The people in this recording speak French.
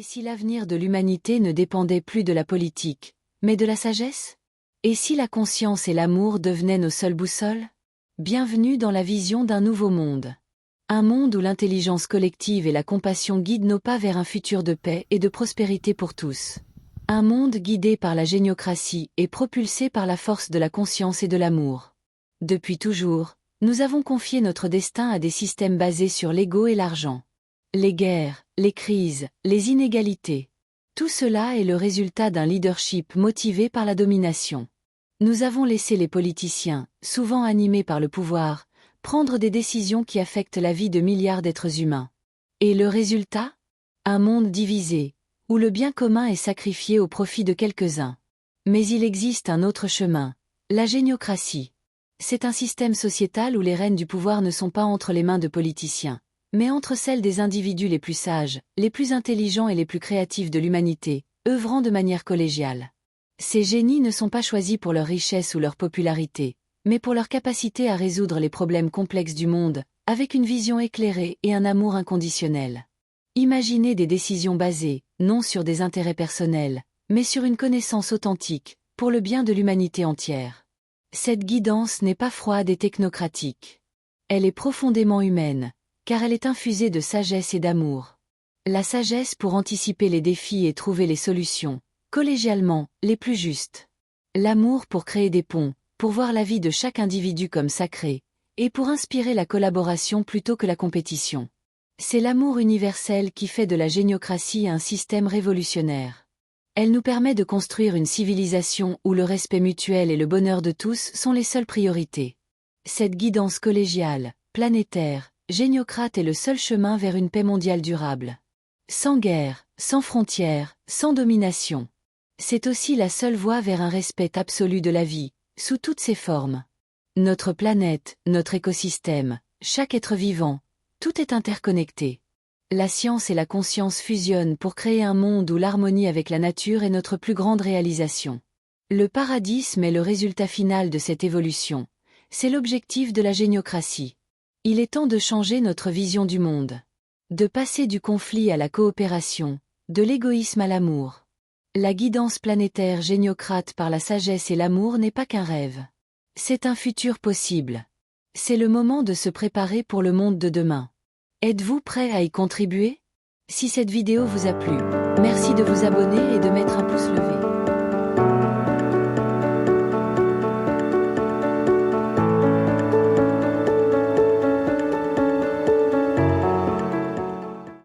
si l'avenir de l'humanité ne dépendait plus de la politique, mais de la sagesse? Et si la conscience et l'amour devenaient nos seules boussoles? Bienvenue dans la vision d'un nouveau monde. Un monde où l'intelligence collective et la compassion guident nos pas vers un futur de paix et de prospérité pour tous. Un monde guidé par la géniocratie et propulsé par la force de la conscience et de l'amour. Depuis toujours, nous avons confié notre destin à des systèmes basés sur l'ego et l'argent. Les guerres, les crises, les inégalités. Tout cela est le résultat d'un leadership motivé par la domination. Nous avons laissé les politiciens, souvent animés par le pouvoir, prendre des décisions qui affectent la vie de milliards d'êtres humains. Et le résultat? Un monde divisé, où le bien commun est sacrifié au profit de quelques-uns. Mais il existe un autre chemin, la géniocratie. C'est un système sociétal où les rênes du pouvoir ne sont pas entre les mains de politiciens, mais entre celles des individus les plus sages, les plus intelligents et les plus créatifs de l'humanité, œuvrant de manière collégiale. Ces génies ne sont pas choisis pour leur richesse ou leur popularité, mais pour leur capacité à résoudre les problèmes complexes du monde, avec une vision éclairée et un amour inconditionnel. Imaginez des décisions basées, non sur des intérêts personnels, mais sur une connaissance authentique, pour le bien de l'humanité entière. Cette guidance n'est pas froide et technocratique. Elle est profondément humaine, car elle est infusée de sagesse et d'amour. La sagesse pour anticiper les défis et trouver les solutions, collégialement, les plus justes. L'amour pour créer des ponts, pour voir la vie de chaque individu comme sacrée, et pour inspirer la collaboration plutôt que la compétition. C'est l'amour universel qui fait de la géniocratie un système révolutionnaire. Elle nous permet de construire une civilisation où le respect mutuel et le bonheur de tous sont les seules priorités. Cette guidance collégiale, planétaire, géniocrate est le seul chemin vers une paix mondiale durable. Sans guerre, sans frontières, sans domination. C'est aussi la seule voie vers un respect absolu de la vie, sous toutes ses formes. Notre planète, notre écosystème, chaque être vivant, tout est interconnecté. La science et la conscience fusionnent pour créer un monde où l'harmonie avec la nature est notre plus grande réalisation. Le paradisme est le résultat final de cette évolution. C'est l'objectif de la géniocratie. Il est temps de changer notre vision du monde. De passer du conflit à la coopération, de l'égoïsme à l'amour. La guidance planétaire géniocrate par la sagesse et l'amour n'est pas qu'un rêve. C'est un futur possible. C'est le moment de se préparer pour le monde de demain. Êtes-vous prêt à y contribuer? Si cette vidéo vous a plu, merci de vous abonner et de mettre un pouce levé.